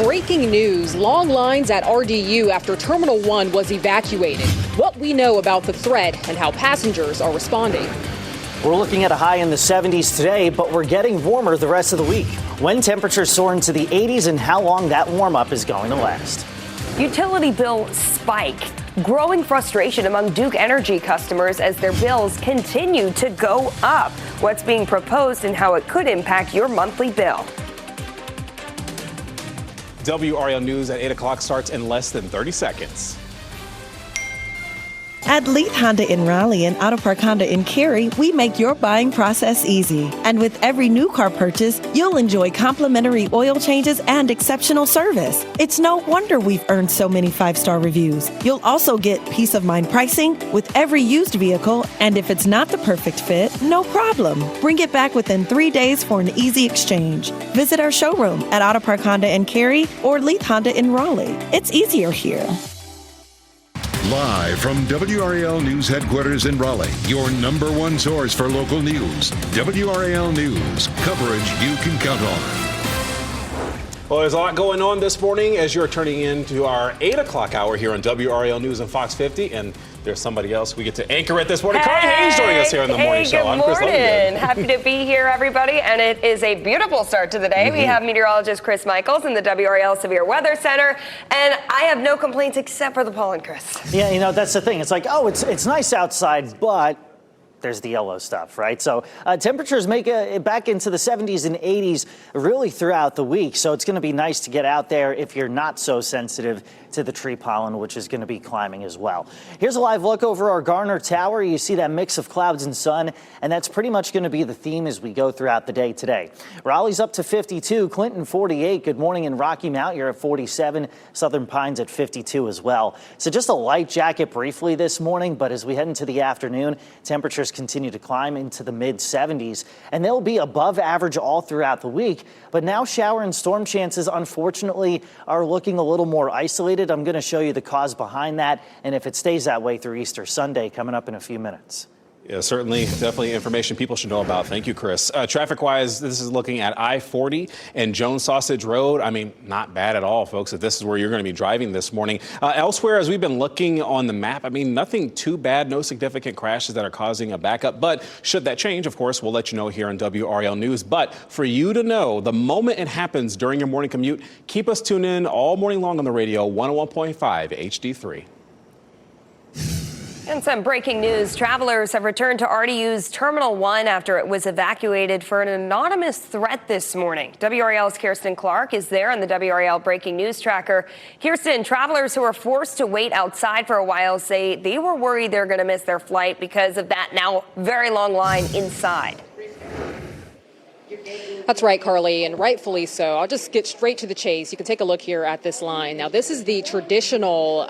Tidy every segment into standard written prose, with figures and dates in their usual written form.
breaking news. Long lines at RDU after Terminal 1 was evacuated. What we know about the threat and how passengers are responding. We're looking at a high in the 70s today, but we're getting warmer the rest of the week. When temperatures soar into the 80s and how long that warm-up is going to last. Utility bill spike. Growing frustration among Duke Energy customers as their bills continue to go up. What's being proposed and how it could impact your monthly bill. WRAL News at 8 o'clock starts in less than 30 seconds. At Leith Honda in Raleigh and Auto Park Honda in Cary, we make your buying process easy. And with every new car purchase, you'll enjoy complimentary oil changes and exceptional service. It's no wonder we've earned so many 5-star reviews. You'll also get peace of mind pricing with every used vehicle, and if it's not the perfect fit, no problem. Bring it back within 3 days for an easy exchange. Visit our showroom at Auto Park Honda in Cary or Leith Honda in Raleigh. It's easier here. Live from WRAL News Headquarters in Raleigh, your number one source for local news. WRAL News, coverage you can count on. Well, there's a lot going on this morning as you're turning in to our 8 o'clock hour here on WRAL News and Fox 50. And there's somebody else we get to anchor it this morning. Carly Hayes joining us here in the morning show. I'm Chris Logan. Happy to be here, everybody. And it is a beautiful start to the day. We have meteorologist Chris Michaels in the WRAL Severe Weather Center. And I have no complaints except for the pollen, Chris. Yeah, you know, that's the thing. It's like, oh, it's nice outside, but there's the yellow stuff, right? So temperatures make it back into the 70s and 80s really throughout the week. So it's going to be nice to get out there if you're not so sensitive to the tree pollen, which is going to be climbing as well. Here's a live look over our Garner Tower. You see that mix of clouds and sun, and that's pretty much going to be the theme as we go throughout the day today. Raleigh's up to 52, Clinton 48. Good morning in Rocky Mount. You're at 47. Southern Pines at 52 as well. So just a light jacket briefly this morning, but as we head into the afternoon, temperatures continue to climb into the mid 70s, and they'll be above average all throughout the week. But now shower and storm chances, unfortunately, are looking a little more isolated. I'm going to show you the cause behind that, and if it stays that way through Easter Sunday coming up in a few minutes. Yeah, certainly, definitely information people should know about. Thank you, Chris. Traffic-wise, this is looking at I-40 and Jones Sausage Road. I mean, not bad at all, folks, if this is where you're going to be driving this morning. Elsewhere, as we've been looking on the map, I mean, nothing too bad, no significant crashes that are causing a backup. But should that change, of course, we'll let you know here on WRAL News. But for you to know, the moment it happens during your morning commute, keep us tuned in all morning long on the radio, 101.5 HD3. And some breaking news. Travelers have returned to RDU's Terminal 1 after it was evacuated for an anonymous threat this morning. WRAL's Kirsten Clark is there on the WRAL Breaking News Tracker. Kirsten, travelers who were forced to wait outside for a while say they were worried they're going to miss their flight because of that now very long line inside. That's right, Carly, and rightfully so. I'll just get straight to the chase. You can take a look here at this line. Now, this is the traditional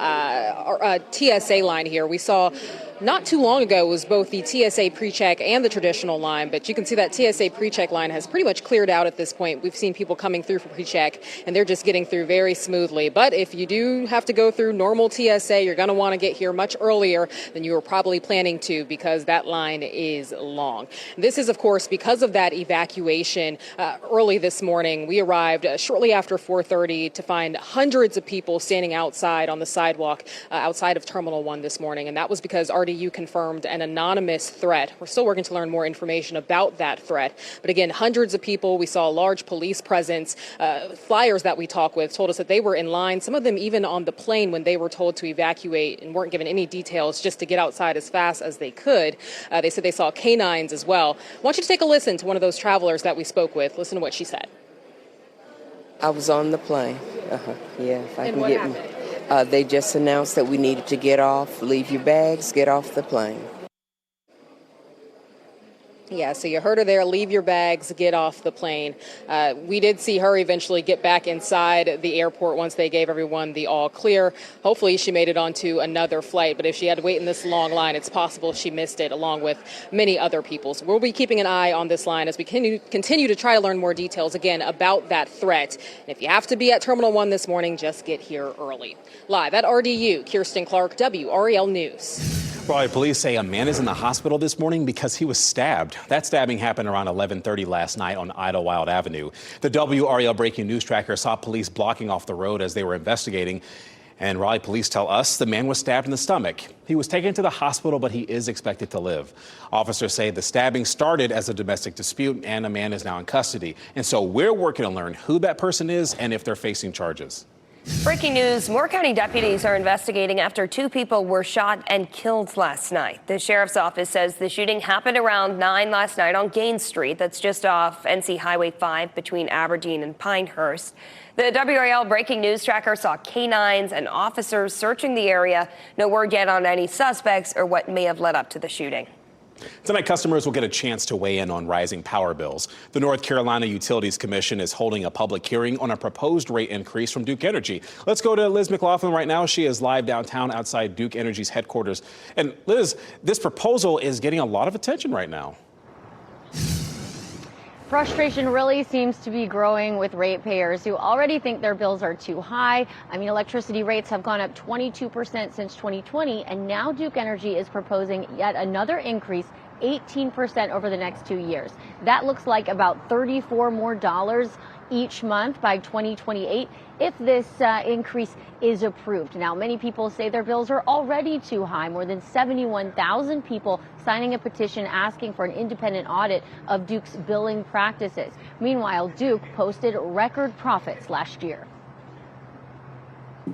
TSA line here. We saw not too long ago was both the TSA pre-check and the traditional line, but you can see that TSA pre-check line has pretty much cleared out at this point. We've seen people coming through for pre-check, and they're just getting through very smoothly. But if you do have to go through normal TSA, you're going to want to get here much earlier than you were probably planning to because that line is long. This is, of course, because of that evacuation early this morning. We arrived shortly after 4:30 to find hundreds of people standing outside on the sidewalk outside of Terminal 1 this morning, and that was because RDU confirmed an anonymous threat. We're still working to learn more information about that threat. But again, hundreds of people. We saw a large police presence. Flyers that we talked with told us that they were in line, some of them even on the plane when they were told to evacuate and weren't given any details just to get outside as fast as they could. They said they saw canines as well. I want you to take a listen to one of those travelers that we spoke with. Listen to what she said. I was on the plane. Yeah, if I and can what get happened? They just announced that we needed to get off, leave your bags, get off the plane. Yeah, so you heard her there, leave your bags, get off the plane. We did see her eventually get back inside the airport once they gave everyone the all clear. Hopefully she made it onto another flight, but if she had to wait in this long line, it's possible she missed it along with many other people. So we'll be keeping an eye on this line as we continue to try to learn more details, again, about that threat. And if you have to be at Terminal 1 this morning, just get here early. Live at RDU, Kirsten Clark, WRAL News. Raleigh police say a man is in the hospital this morning because he was stabbed. That stabbing happened around 11:30 last night on Idlewild Avenue. The WRAL breaking news tracker saw police blocking off the road as they were investigating. And Raleigh police tell us the man was stabbed in the stomach. He was taken to the hospital, but he is expected to live. Officers say the stabbing started as a domestic dispute and a man is now in custody. And so we're working to learn who that person is and if they're facing charges. Breaking news, Moore County deputies are investigating after 2 people were shot and killed last night. The sheriff's office says the shooting happened around 9 last night on Gaines Street. That's just off NC Highway 5 between Aberdeen and Pinehurst. The WRAL breaking news tracker saw canines and officers searching the area. No word yet on any suspects or what may have led up to the shooting. Tonight, customers will get a chance to weigh in on rising power bills. The North Carolina Utilities Commission is holding a public hearing on a proposed rate increase from Duke Energy. Let's go to Liz McLaughlin right now. She is live downtown outside Duke Energy's headquarters. And Liz, this proposal is getting a lot of attention right now. Frustration really seems to be growing with ratepayers who already think their bills are too high. I mean, electricity rates have gone up 22% since 2020, and now Duke Energy is proposing yet another increase, 18% over the next 2 years. That looks like about $34 more each month by 2028 if this increase is approved. Now, many people say their bills are already too high. More than 71,000 people signing a petition asking for an independent audit of Duke's billing practices. Meanwhile, Duke posted record profits last year.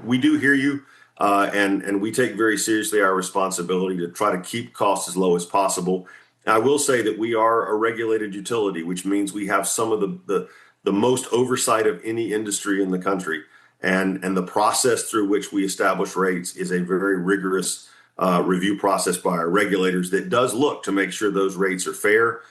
We do hear you, and we take very seriously our responsibility to try to keep costs as low as possible. I will say that we are a regulated utility, which means we have some of the most oversight of any industry in the country. And the process through which we establish rates is a very rigorous review process by our regulators that does look to make sure those rates are fair.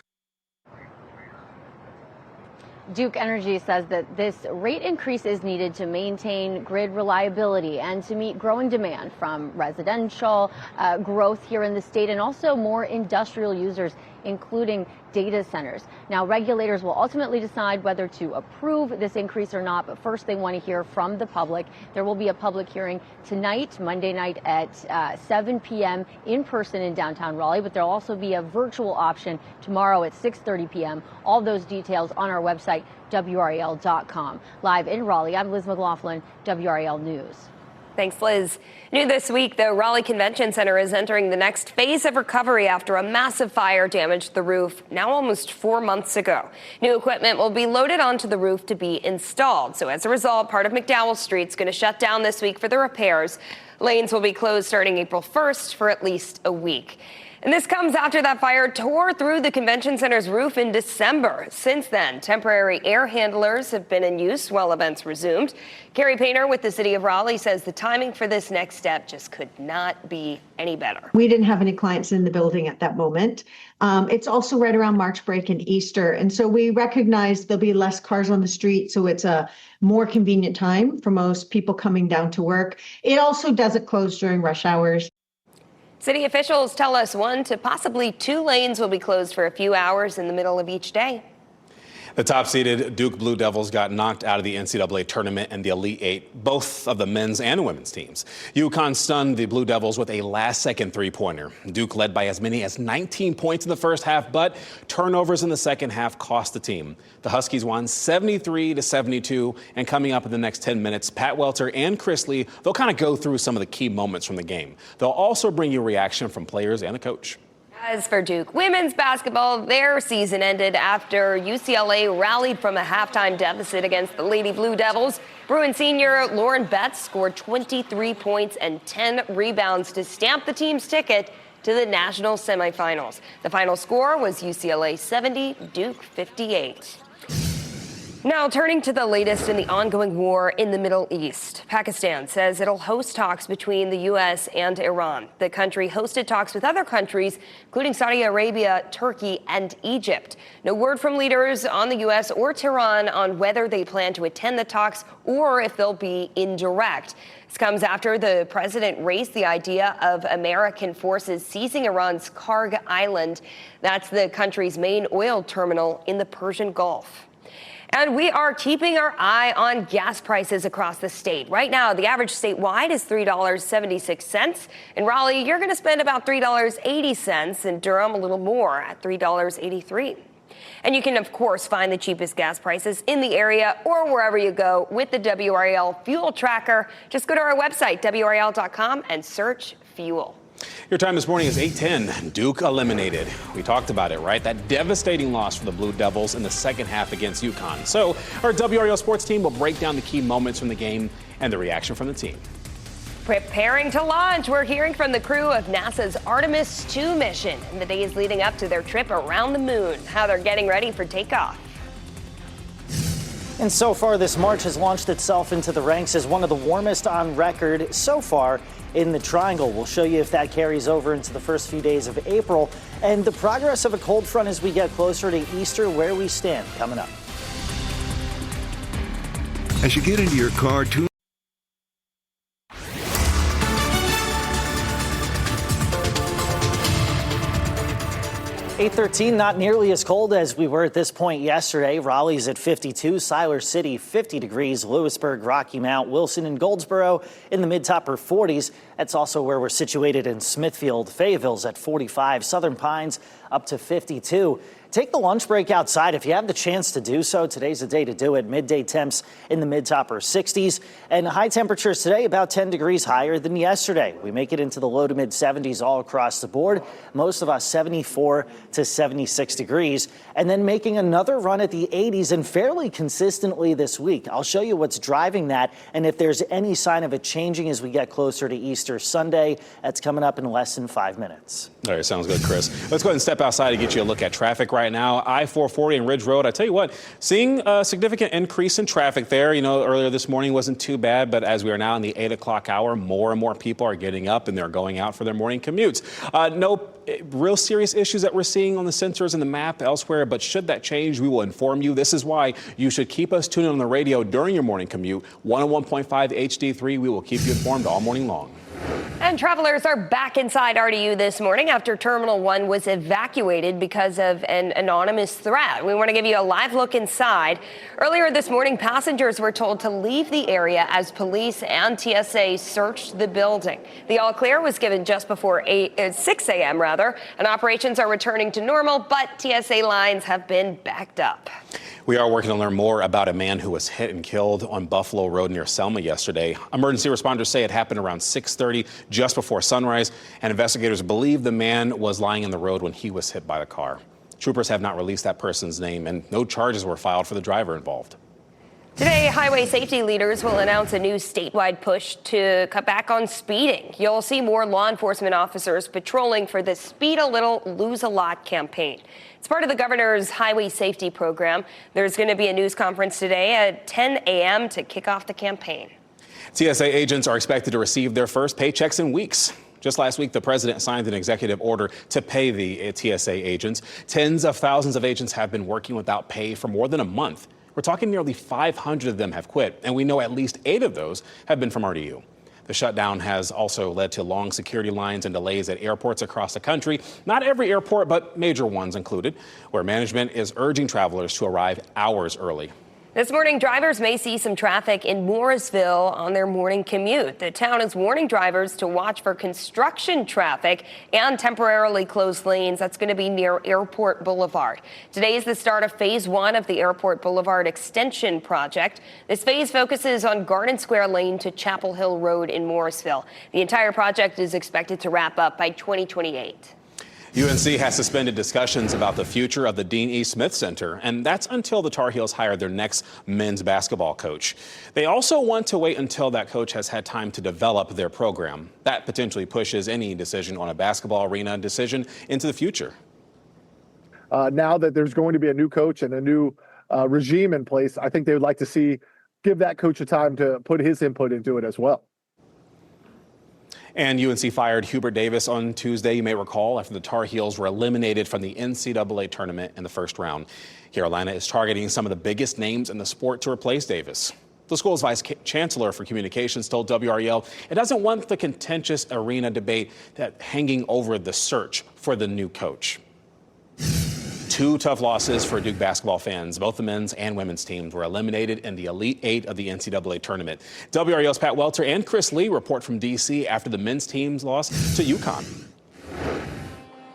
Duke Energy says that this rate increase is needed to maintain grid reliability and to meet growing demand from residential growth here in the state and also more industrial users, including data centers. Now, regulators will ultimately decide whether to approve this increase or not, but first they want to hear from the public. There will be a public hearing tonight, Monday night at 7 p.m. in person in downtown Raleigh, but there'll also be a virtual option tomorrow at 6:30 p.m. All those details on our website, WRAL.com. Live in Raleigh, I'm Liz McLaughlin, WRAL News. Thanks, Liz. New this week, the Raleigh Convention Center is entering the next phase of recovery after a massive fire damaged the roof now almost 4 months ago. New equipment will be loaded onto the roof to be installed. So as a result, part of McDowell Street is going to shut down this week for the repairs. Lanes will be closed starting April 1st for at least a week. And this comes after that fire tore through the convention center's roof in December. Since then, temporary air handlers have been in use while events resumed. Carrie Painter with the city of Raleigh says the timing for this next step just could not be any better. We didn't have any clients in the building at that moment. It's also right around March break and Easter. And so we recognize there'll be less cars on the street. So it's a more convenient time for most people coming down to work. It also doesn't close during rush hours. City officials tell us 1 to possibly 2 lanes will be closed for a few hours in the middle of each day. The top-seeded Duke Blue Devils got knocked out of the NCAA tournament and the Elite Eight, both of the men's and women's teams. UConn stunned the Blue Devils with a last-second three-pointer. Duke led by as many as 19 points in the first half, but turnovers in the second half cost the team. The Huskies won 73-72, and coming up in the next 10 minutes, Pat Welter and Chris Lee, they'll kind of go through some of the key moments from the game. They'll also bring you reaction from players and the coach. As for Duke women's basketball, their season ended after UCLA rallied from a halftime deficit against the Lady Blue Devils. Bruin senior Lauren Betts scored 23 points and 10 rebounds to stamp the team's ticket to the national semifinals. The final score was UCLA 70, Duke 58. Now, turning to the latest in the ongoing war in the Middle East. Pakistan says it'll host talks between the U.S. and Iran. The country hosted talks with other countries, including Saudi Arabia, Turkey, and Egypt. No word from leaders on the U.S. or Tehran on whether they plan to attend the talks or if they'll be indirect. This comes after the president raised the idea of American forces seizing Iran's Karg Island. That's the country's main oil terminal in the Persian Gulf. And we are keeping our eye on gas prices across the state. Right now, the average statewide is $3.76. In Raleigh, you're going to spend about $3.80. In Durham, a little more at $3.83. And you can, of course, find the cheapest gas prices in the area or wherever you go with the WRAL fuel tracker. Just go to our website, WRAL.com, and search fuel. Your time this morning is 8:10. Duke eliminated. We talked about it, right? That devastating loss for the Blue Devils in the second half against UConn. So our WRAL sports team will break down the key moments from the game and the reaction from the team. Preparing to launch, we're hearing from the crew of NASA's Artemis 2 mission in the days leading up to their trip around the moon, how they're getting ready for takeoff. And so far, this March has launched itself into the ranks as one of the warmest on record so far in the Triangle. We'll show you if that carries over into the first few days of April and the progress of a cold front as we get closer to Easter, where we stand coming up. As you get into your car, tune 8:13, not nearly as cold as we were at this point yesterday. Raleigh's at 52, Siler City 50 degrees, Lewisburg, Rocky Mount, Wilson, and Goldsboro in the mid-to-upper 40s. That's also where we're situated in Smithfield. Fayetteville's at 45, Southern Pines up to 52. Take the lunch break outside if you have the chance to do so. Today's the day to do it. Midday temps in the mid-to-upper 60s. And high temperatures today about 10 degrees higher than yesterday. We make it into the low to mid 70s all across the board. Most of us 74 to 76 degrees. And then making another run at the 80s and fairly consistently this week. I'll show you what's driving that and if there's any sign of it changing as we get closer to Easter Sunday. That's coming up in less than 5 minutes. All right, sounds good, Chris. Let's go ahead and step outside and get you a look at traffic right now. I-440 and Ridge Road. I tell you what, seeing a significant increase in traffic there. You know, earlier this morning wasn't too bad, but as we are now in the 8 o'clock hour, more and more people are getting up and they're going out for their morning commutes. No real serious issues that we're seeing on the sensors and the map elsewhere, but should that change, we will inform you. This is why you should keep us tuned on the radio during your morning commute. 101.5 HD3. We will keep you informed all morning long. And travelers are back inside RDU this morning after Terminal 1 was evacuated because of an anonymous threat. We want to give you a live look inside. Earlier this morning, passengers were told to leave the area as police and TSA searched the building. The all clear was given just before 6 a.m. and operations are returning to normal, but TSA lines have been backed up. We are working to learn more about a man who was hit and killed on Buffalo Road near Selma yesterday. Emergency responders say it happened around 6:30, just before sunrise, and investigators believe the man was lying in the road when he was hit by the car. Troopers have not released that person's name, and no charges were filed for the driver involved. Today, highway safety leaders will announce a new statewide push to cut back on speeding. You'll see more law enforcement officers patrolling for the Speed a Little, Lose a Lot campaign. It's part of the governor's highway safety program. There's going to be a news conference today at 10 a.m. to kick off the campaign. TSA agents are expected to receive their first paychecks in weeks. Just last week, the president signed an executive order to pay the TSA agents. Tens of thousands of agents have been working without pay for more than a month. We're talking nearly 500 of them have quit, and we know at least 8 of those have been from RDU. The shutdown has also led to long security lines and delays at airports across the country. Not every airport, but major ones included, where management is urging travelers to arrive hours early. This morning, drivers may see some traffic in Morrisville on their morning commute. The town is warning drivers to watch for construction traffic and temporarily closed lanes. That's going to be near Airport Boulevard. Today is the start of Phase 1 of the Airport Boulevard Extension Project. This phase focuses on Garden Square Lane to Chapel Hill Road in Morrisville. The entire project is expected to wrap up by 2028. UNC has suspended discussions about the future of the Dean E. Smith Center, and that's until the Tar Heels hire their next men's basketball coach. They also want to wait until that coach has had time to develop their program. That potentially pushes any decision on a basketball arena decision into the future. Now that there's going to be a new coach and a new regime in place, I think they would like to give that coach a time to put his input into it as well. And UNC fired Hubert Davis on Tuesday, you may recall, after the Tar Heels were eliminated from the NCAA tournament in the first round. Carolina is targeting some of the biggest names in the sport to replace Davis. The school's vice chancellor for communications told WRAL it doesn't want the contentious arena debate that hanging over the search for the new coach. Two tough losses for Duke basketball fans. Both the men's and women's teams were eliminated in the Elite Eight of the NCAA tournament. WRAL's Pat Welter and Chris Lee report from D.C. after the men's team's loss to UConn.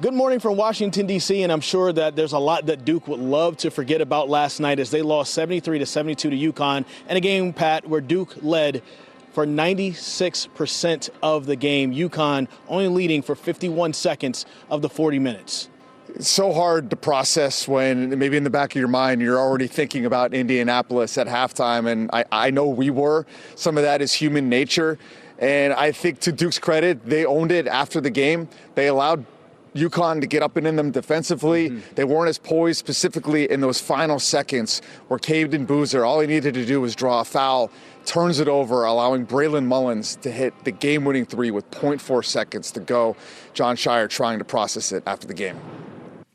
Good morning from Washington, D.C., and I'm sure that there's a lot that Duke would love to forget about last night as they lost 73-72 to UConn in a game, Pat, where Duke led for 96% of the game. UConn only leading for 51 seconds of the 40 minutes. It's so hard to process when maybe in the back of your mind you're already thinking about Indianapolis at halftime, and I know we were. Some of that is human nature, and I think to Duke's credit, they owned it after the game. They allowed UConn to get up and in them defensively. They weren't as poised, specifically in those final seconds where Caden Boozer, all he needed to do was draw a foul, turns it over, allowing Braylon Mullins to hit the game-winning three with 0.4 seconds to go. John Shire trying to process it after the game.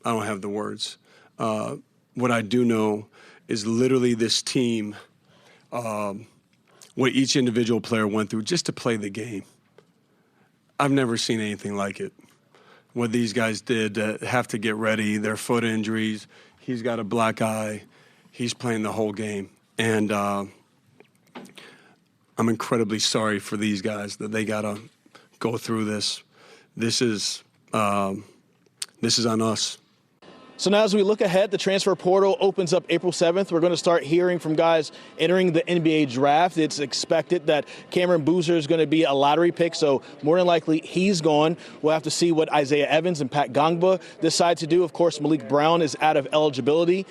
I don't have the words. What I do know is literally this team, what each individual player went through just to play the game. I've never seen anything like it. What these guys did have to get ready, their foot injuries. He's got a black eye. He's playing the whole game. And I'm incredibly sorry for these guys that they got to go through this. This is on us. So now as we look ahead, the transfer portal opens up April 7th. We're going to start hearing from guys entering the NBA draft. It's expected that Cameron Boozer is going to be a lottery pick, so more than likely he's gone. We'll have to see what Isaiah Evans and Pat Gongba decide to do. Of course, Malik Brown is out of eligibility.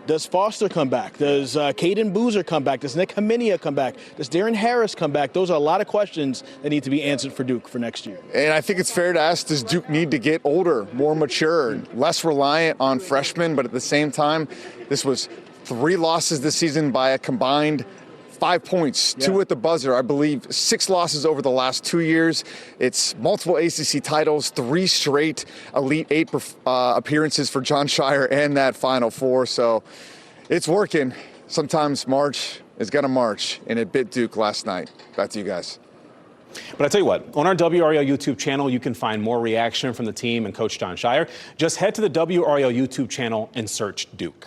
Does Foster come back? Does Caden Boozer come back? Does Nick Haminia come back? Does Darren Harris come back? Those are a lot of questions that need to be answered for Duke for next year. And I think it's fair to ask, does Duke need to get older, more mature, less reliant on freshmen? But at the same time, this was 3 losses this season by a combined 5 points, 2 at the buzzer. I believe 6 losses over the last 2 years. It's multiple ACC titles, 3 straight Elite 8 appearances for John Shire and that Final Four. So it's working. Sometimes March is going to march, and it bit Duke last night. Back to you guys. But I tell you what, on our WRAL YouTube channel, you can find more reaction from the team and Coach John Shire. Just head to the WRAL YouTube channel and search Duke.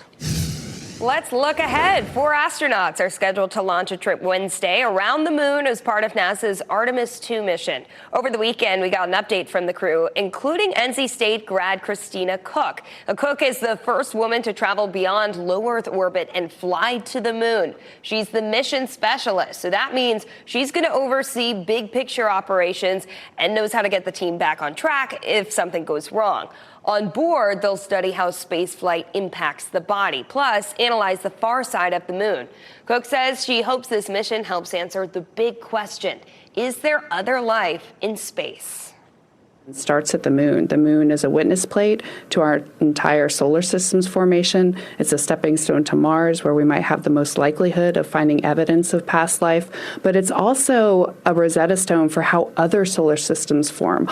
Let's look ahead. 4 astronauts are scheduled to launch a trip Wednesday around the moon as part of NASA's Artemis II mission. Over the weekend, we got an update from the crew, including NC State grad Christina Cook. Cook is the first woman to travel beyond low Earth orbit and fly to the moon. She's the mission specialist, so that means she's going to oversee big picture operations and knows how to get the team back on track if something goes wrong. On board, they'll study how spaceflight impacts the body, plus analyze the far side of the moon. Cook says she hopes this mission helps answer the big question: is there other life in space? It starts at the moon. The moon is a witness plate to our entire solar system's formation. It's a stepping stone to Mars, where we might have the most likelihood of finding evidence of past life. But it's also a Rosetta Stone for how other solar systems form.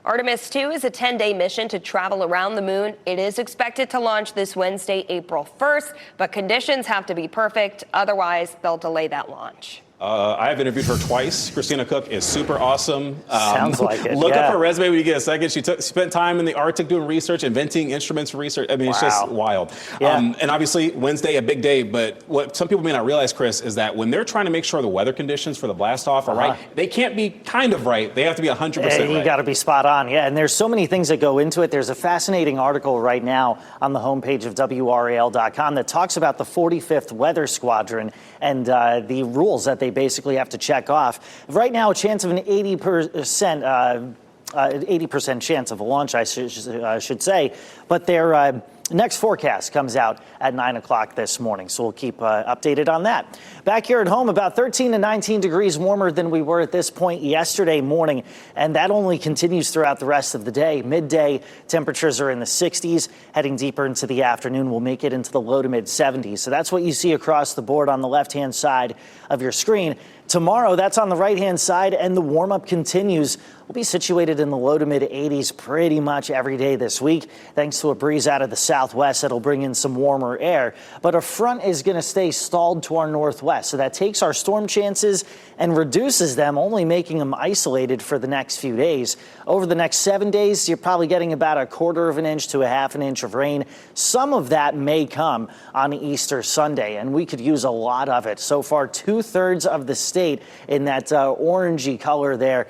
Artemis II is a 10-day mission to travel around the moon. It is expected to launch this Wednesday, April 1st, but conditions have to be perfect. Otherwise, they'll delay that launch. I have interviewed her twice. Christina Cook is super awesome. Sounds like it. Look up her resume when you get a second. She spent time in the Arctic doing research, inventing instruments for research. I mean, It's just wild. Yeah. And obviously, Wednesday, a big day. But what some people may not realize, Chris, is that when they're trying to make sure the weather conditions for the blast off are right, they can't be kind of right. They have to be 100% right. You got to be spot on. Yeah, and there's so many things that go into it. There's a fascinating article right now on the homepage of WRAL.com that talks about the 45th Weather Squadron and the rules that they basically have to check off. Right now, a chance of an 80% chance of a launch, I should say, but their next forecast comes out at 9 o'clock this morning, so we'll keep updated on that. Back here at home, about 13 to 19 degrees warmer than we were at this point yesterday morning, and that only continues throughout the rest of the day. Midday temperatures are in the 60s. Heading deeper into the afternoon, we'll make it into the low to mid 70s. So that's what you see across the board on the left-hand side of your screen. Tomorrow, that's on the right-hand side, and the warm-up continues. We'll be situated in the low to mid-80s pretty much every day this week, thanks to a breeze out of the southwest that'll bring in some warmer air. But a front is going to stay stalled to our northwest, so that takes our storm chances and reduces them, only making them isolated for the next few days. Over the next 7 days, you're probably getting about 1/4 of an inch to 1/2 inch of rain. Some of that may come on Easter Sunday, and we could use a lot of it. So far, 2/3 of the state in that orangey color there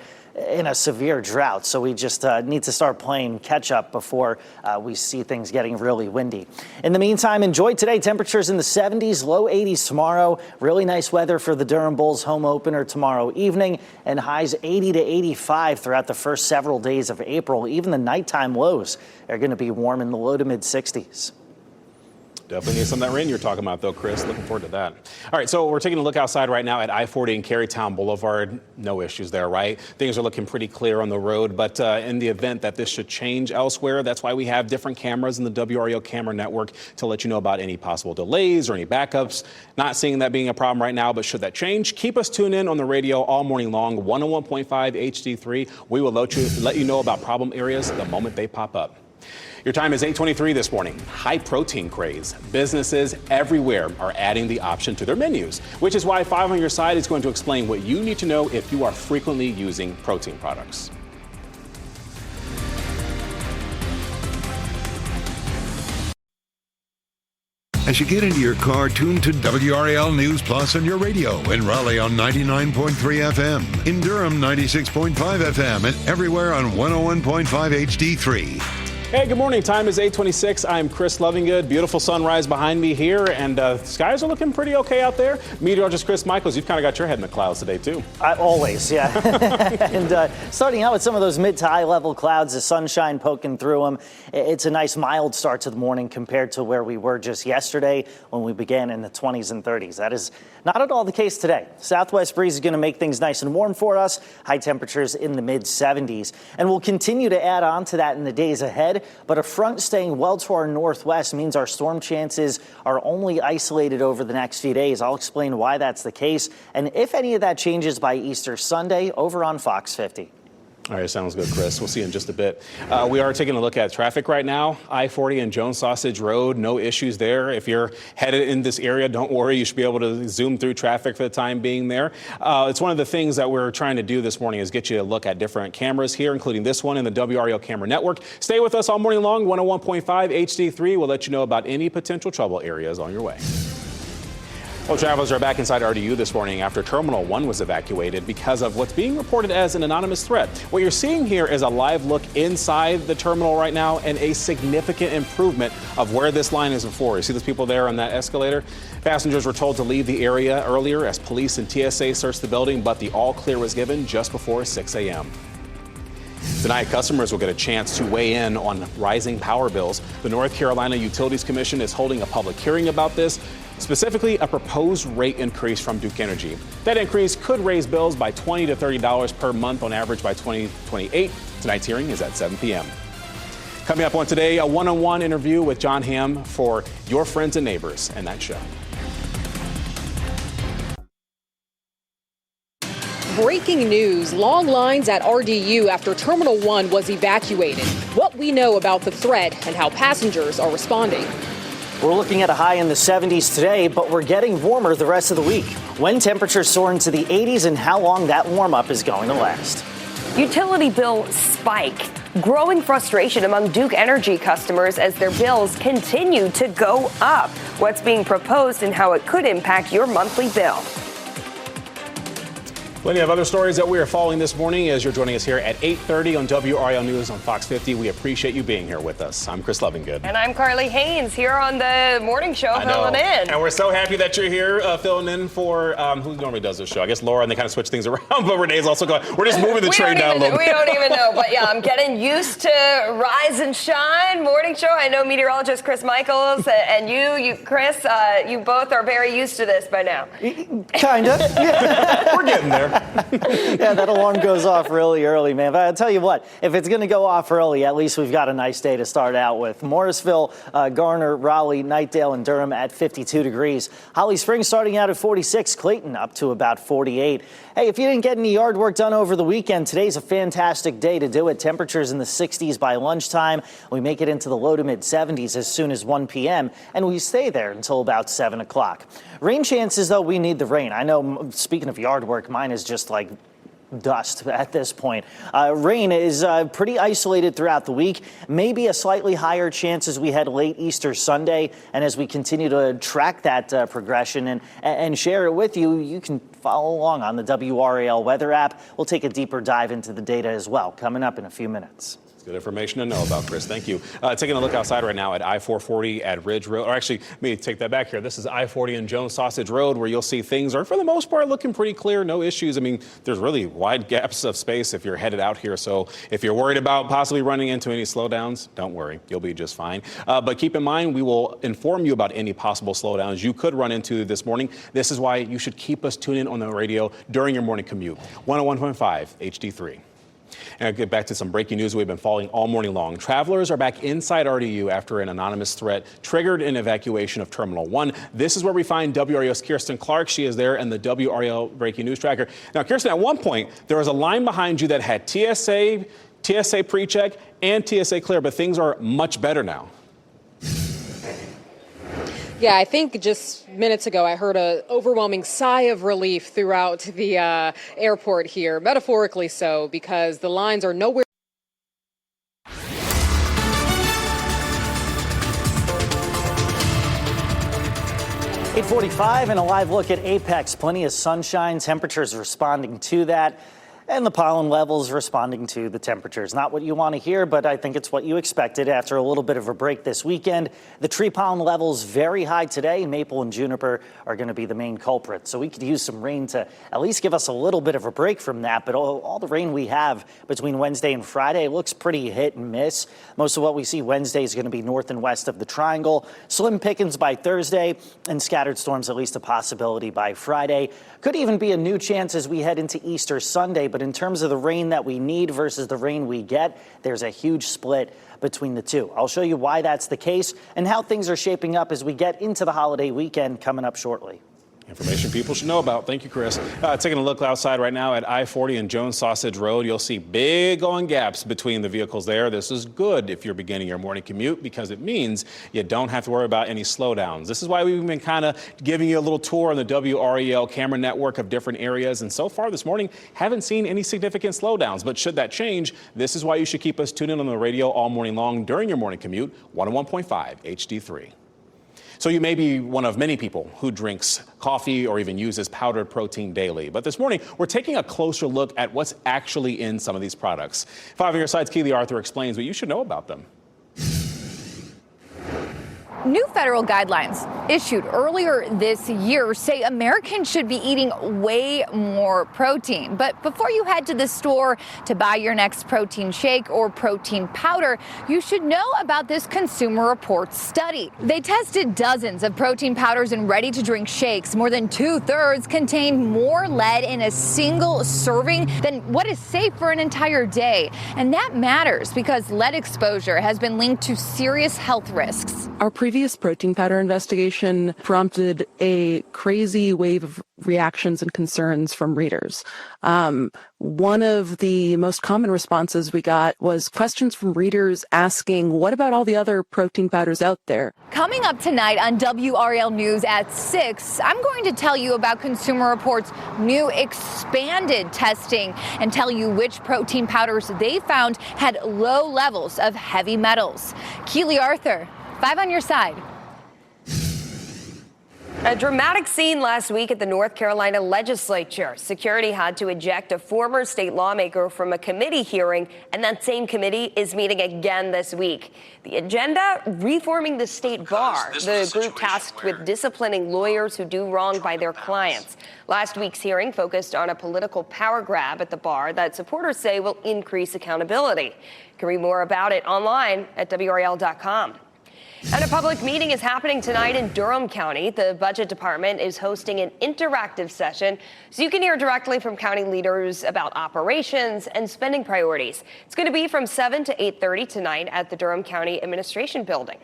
in a severe drought. So we just need to start playing catch up before we see things getting really windy. In the meantime, enjoy today. Temperatures in the 70s, low 80s tomorrow. Really nice weather for the Durham Bulls home opener tomorrow evening, and highs 80 to 85 throughout the first several days of April. Even the nighttime lows are going to be warm in the low to mid 60s. Definitely need some of that rain you're talking about, though, Chris. Looking forward to that. All right, so we're taking a look outside right now at I-40 and Carytown Boulevard. No issues there, right? Things are looking pretty clear on the road, but in the event that this should change elsewhere, that's why we have different cameras in the WRAL camera network to let you know about any possible delays or any backups. Not seeing that being a problem right now, but should that change, keep us tuned in on the radio all morning long, 101.5 HD3. We will let you know about problem areas the moment they pop up. Your time is 8:23 this morning. High protein craze. Businesses everywhere are adding the option to their menus, which is why 5 on your side is going to explain what you need to know if you are frequently using protein products. As you get into your car, tune to WRAL News Plus on your radio. In Raleigh on 99.3 FM. In Durham, 96.5 FM. And everywhere on 101.5 HD3. Hey, good morning. Time is 8:26. I'm Chris Lovingood. Beautiful sunrise behind me here, and skies are looking pretty okay out there. Meteorologist Chris Michaels, you've kind of got your head in the clouds today, too. Always, yeah. And starting out with some of those mid to high level clouds, the sunshine poking through them. It's a nice mild start to the morning compared to where we were just yesterday when we began in the 20s and 30s. That is not at all the case today. Southwest breeze is going to make things nice and warm for us. High temperatures in the mid 70s. And we'll continue to add on to that in the days ahead. But a front staying well to our northwest means our storm chances are only isolated over the next few days. I'll explain why that's the case and if any of that changes by Easter Sunday over on Fox 50. All right, sounds good, Chris. We'll see you in just a bit. We are taking a look at traffic right now. I-40 and Jones Sausage Road, no issues there. If you're headed in this area, don't worry. You should be able to zoom through traffic for the time being there. It's one of the things that we're trying to do this morning is get you a look at different cameras here, including this one in the WRAL camera network. Stay with us all morning long, 101.5 HD3. We'll let you know about any potential trouble areas on your way. Well, travelers are back inside RDU this morning after Terminal 1 was evacuated because of what's being reported as an anonymous threat. What you're seeing here is a live look inside the terminal right now and a significant improvement of where this line is before. You see those people there on that escalator? Passengers were told to leave the area earlier as police and TSA searched the building, but the all clear was given just before 6 a.m. Tonight, customers will get a chance to weigh in on rising power bills. The North Carolina Utilities Commission is holding a public hearing about this, specifically a proposed rate increase from Duke Energy. That increase could raise bills by $20 to $30 per month on average by 2028. Tonight's hearing is at 7 p.m. Coming up on today, a one-on-one interview with John Hamm for Your Friends and Neighbors and that show. Breaking news, long lines at RDU after Terminal 1 was evacuated. What we know about the threat and how passengers are responding. We're looking at a high in the 70s today, but we're getting warmer the rest of the week. When temperatures soar into the 80s and how long that warm up is going to last. Utility bill spike. Growing frustration among Duke Energy customers as their bills continue to go up. What's being proposed and how it could impact your monthly bill. Plenty of other stories that we are following this morning as you're joining us here at 8:30 on WRAL News on Fox 50. We appreciate you being here with us. I'm Chris Lovingood. And I'm Carly Haynes here on the morning show filling in. And we're so happy that you're here filling in for who normally does this show. I guess Laura, and they kind of switch things around, but Renee's also going. We're just moving the train down a little bit. We don't even know, but yeah, I'm getting used to Rise and Shine morning show. I know meteorologist Chris Michaels and you Chris, you both are very used to this by now. Kind of. We're getting there. Yeah, that alarm goes off really early, man. But I'll tell you what, if it's going to go off early, at least we've got a nice day to start out with. Morrisville, Garner, Raleigh, Knightdale, and Durham at 52 degrees. Holly Springs starting out at 46, Clayton up to about 48. Hey, if you didn't get any yard work done over the weekend, today's a fantastic day to do it. Temperatures in the 60s by lunchtime. We make it into the low to mid 70s as soon as 1 p.m., and we stay there until about 7 o'clock. Rain chances, though, we need the rain. I know, speaking of yard work, mine is just like dust at this point. Rain is pretty isolated throughout the week, maybe a slightly higher chance as we head late Easter Sunday. And as we continue to track that progression and share it with you, you can follow along on the WRAL weather app. We'll take a deeper dive into the data as well, coming up in a few minutes. Good information to know about, Chris. Thank you. Taking a look outside right now at I-440 at Ridge Road. Or actually, let me take that back here. This is I-40 and Jones Sausage Road, where you'll see things are, for the most part, looking pretty clear. No issues. I mean, there's really wide gaps of space if you're headed out here. So if you're worried about possibly running into any slowdowns, don't worry. You'll be just fine. But keep in mind, we will inform you about any possible slowdowns you could run into this morning. This is why you should keep us tuned in on the radio during your morning commute. 101.5 HD3. And I'll get back to some breaking news we've been following all morning long. Travelers are back inside RDU after an anonymous threat triggered an evacuation of Terminal 1. This is where we find WRAL's Kirsten Clark. She is there and the WRAL breaking news tracker. Now, Kirsten, at one point, there was a line behind you that had TSA pre-check and TSA clear, but things are much better now. Yeah, I think just minutes ago I heard an overwhelming sigh of relief throughout the airport here, metaphorically so, because the lines are nowhere. 8:45 and a live look at Apex. Plenty of sunshine, temperatures responding to that. And the pollen levels responding to the temperatures. Not what you want to hear, but I think it's what you expected after a little bit of a break this weekend. The tree pollen levels very high today. Maple and juniper are going to be the main culprits. So we could use some rain to at least give us a little bit of a break from that. But all the rain we have between Wednesday and Friday looks pretty hit and miss. Most of what we see Wednesday is going to be north and west of the triangle. Slim pickings by Thursday and scattered storms, at least a possibility by Friday. Could even be a new chance as we head into Easter Sunday. But in terms of the rain that we need versus the rain we get, there's a huge split between the two. I'll show you why that's the case and how things are shaping up as we get into the holiday weekend coming up shortly. Information people should know about. Thank you, Chris. Taking a look outside right now at I-40 and Jones Sausage Road. You'll see big on gaps between the vehicles there. This is good if you're beginning your morning commute because it means you don't have to worry about any slowdowns. This is why we've been kind of giving you a little tour on the WRAL camera network of different areas. And so far this morning, haven't seen any significant slowdowns. But should that change, this is why you should keep us tuned in on the radio all morning long during your morning commute. 101.5 HD3. So you may be one of many people who drinks coffee or even uses powdered protein daily. But this morning, we're taking a closer look at what's actually in some of these products. 5 on your side's Keely Arthur explains what you should know about them. New federal guidelines issued earlier this year say Americans should be eating way more protein. But before you head to the store to buy your next protein shake or protein powder, you should know about this Consumer Reports study. They tested dozens of protein powders and ready-to-drink shakes. More than 2/3 contain more lead in a single serving than what is safe for an entire day. And that matters because lead exposure has been linked to serious health risks. Our previous protein powder investigation prompted a crazy wave of reactions and concerns from readers. One of the most common responses we got was questions from readers asking, what about all the other protein powders out there? Coming up tonight on WRAL News at 6, I'm going to tell you about Consumer Reports' new expanded testing and tell you which protein powders they found had low levels of heavy metals. Keely Arthur, 5 on your side. A dramatic scene last week at the North Carolina legislature. Security had to eject a former state lawmaker from a committee hearing, and that same committee is meeting again this week. The agenda, reforming the state bar, the group tasked with disciplining lawyers who do wrong by their clients. Last week's hearing focused on a political power grab at the bar that supporters say will increase accountability. You can read more about it online at WRAL.com. And a public meeting is happening tonight in Durham County. The Budget Department is hosting an interactive session so you can hear directly from county leaders about operations and spending priorities. It's going to be from 7 to 8:30 tonight at the Durham County Administration Building.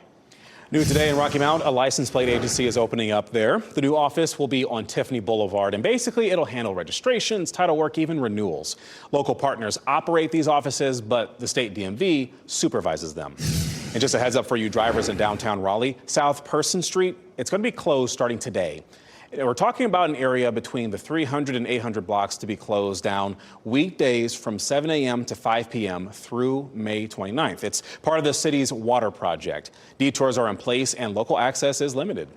New today in Rocky Mount, a license plate agency is opening up there. The new office will be on Tiffany Boulevard, and basically it'll handle registrations, title work, even renewals. Local partners operate these offices, but the state DMV supervises them. And just a heads up for you drivers in downtown Raleigh, South Person Street, it's going to be closed starting today. We're talking about an area between the 300 and 800 blocks to be closed down weekdays from 7 a.m. to 5 p.m. through May 29th. It's part of the city's water project. Detours are in place and local access is limited.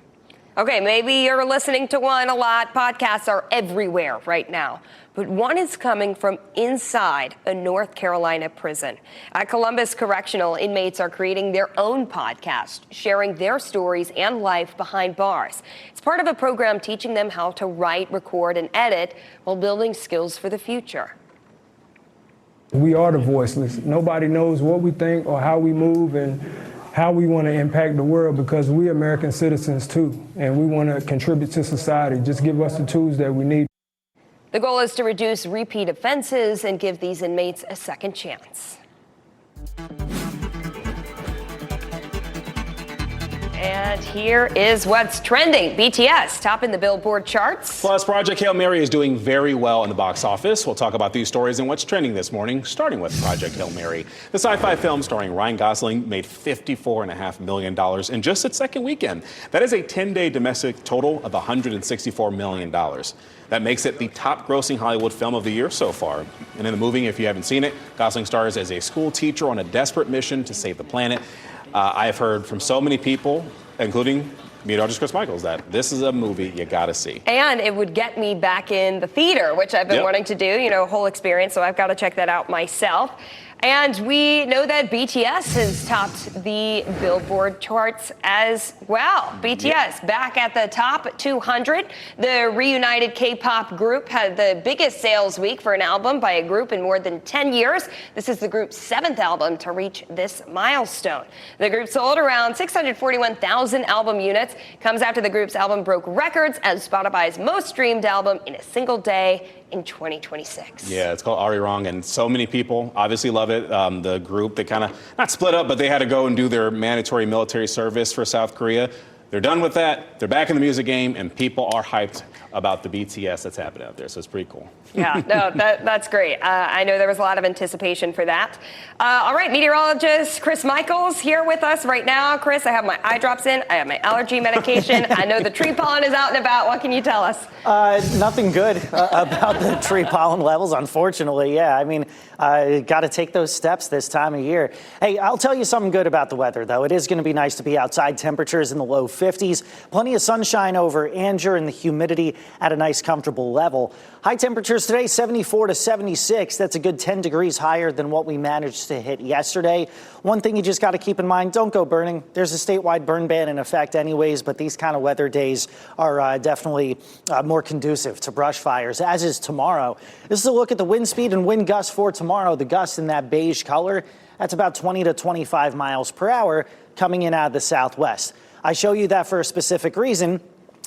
Okay, maybe you're listening to one a lot. Podcasts are everywhere right now. But one is coming from inside a North Carolina prison. At Columbus Correctional, inmates are creating their own podcast, sharing their stories and life behind bars. It's part of a program teaching them how to write, record, and edit while building skills for the future. We are the voiceless. Nobody knows what we think or how we move and how we want to impact the world, because we American citizens too, and we want to contribute to society. Just give us the tools that we need. The goal is to reduce repeat offenses and give these inmates a second chance. And here is what's trending. BTS topping the Billboard charts. Plus, Project Hail Mary is doing very well in the box office. We'll talk about these stories and what's trending this morning, starting with Project Hail Mary. The sci-fi film starring Ryan Gosling made $54.5 million in just its second weekend. That is a 10-day domestic total of $164 million. That makes it the top grossing Hollywood film of the year so far. And in the movie, if you haven't seen it, Gosling stars as a school teacher on a desperate mission to save the planet. I have heard from so many people, including meteorologist Chris Michaels, that this is a movie you gotta see. And it would get me back in the theater, which I've been wanting to do, whole experience, so I've got to check that out myself. And we know that BTS has topped the Billboard charts as well. BTS back at the top 200. The reunited K-pop group had the biggest sales week for an album by a group in more than 10 years. This is the group's 7th album to reach this milestone. The group sold around 641,000 album units. Comes after the group's album broke records as Spotify's most streamed album in a single day in 2026. Yeah, it's called Ari Wrong, and so many people obviously love it. The group, they kind of, not split up, but they had to go and do their mandatory military service for South Korea. They're done with that. They're back in the music game, and people are hyped about the BTS that's happening out there, so it's pretty cool. Yeah, no, that's great. I know there was a lot of anticipation for that. All right, meteorologist Chris Michaels here with us right now. Chris, I have my eye drops in. I have my allergy medication. I know the tree pollen is out and about. What can you tell us? Nothing good about the tree pollen levels, unfortunately. Yeah, I mean, got to take those steps this time of year. Hey, I'll tell you something good about the weather, though. It is going to be nice to be outside. Temperatures in the low 50s. Plenty of sunshine over Angier and the humidity at a nice, comfortable level. High temperatures today, 74 to 76. That's a good 10 degrees higher than what we managed to hit yesterday. One thing you just got to keep in mind, don't go burning. There's a statewide burn ban in effect anyways, but these kind of weather days are definitely more conducive to brush fires, as is tomorrow. This is a look at the wind speed and wind gusts for tomorrow. The gusts in that beige color, that's about 20 to 25 miles per hour coming in out of the southwest. I show you that for a specific reason,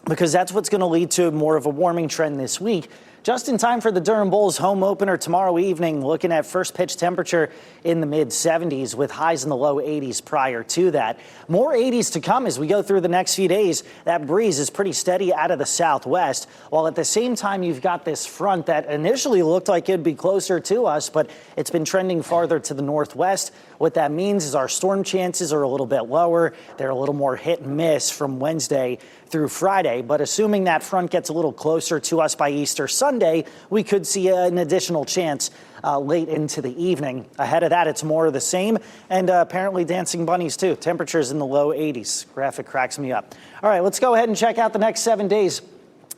because that's what's going to lead to more of a warming trend this week. Just in time for the Durham Bulls home opener tomorrow evening, looking at first pitch temperature in the mid-70s with highs in the low 80s prior to that. More 80s to come as we go through the next few days. That breeze is pretty steady out of the southwest, while at the same time you've got this front that initially looked like it'd be closer to us, but it's been trending farther to the northwest. What that means is our storm chances are a little bit lower. They're a little more hit and miss from Wednesday through Friday, but assuming that front gets a little closer to us by Easter Sunday, we could see an additional chance late into the evening. Ahead of that, it's more of the same, and apparently dancing bunnies too. Temperatures in the low 80s. Graphic cracks me up. All right, let's go ahead and check out the next 7 days.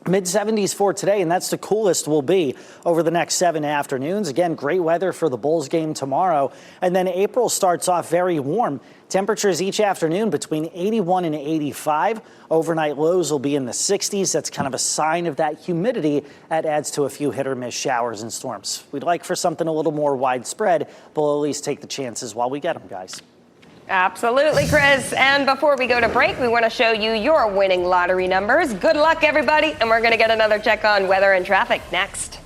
Mid-70s for today, and that's the coolest we'll be over the next 7 afternoons. Again, great weather for the Bulls game tomorrow. And then April starts off very warm. Temperatures each afternoon between 81 and 85. Overnight lows will be in the 60s. That's kind of a sign of that humidity that adds to a few hit or miss showers and storms. We'd like for something a little more widespread, but we'll at least take the chances while we get them, guys. Absolutely, Chris. And before we go to break, we want to show you your winning lottery numbers. Good luck, everybody. And we're going to get another check on weather and traffic next.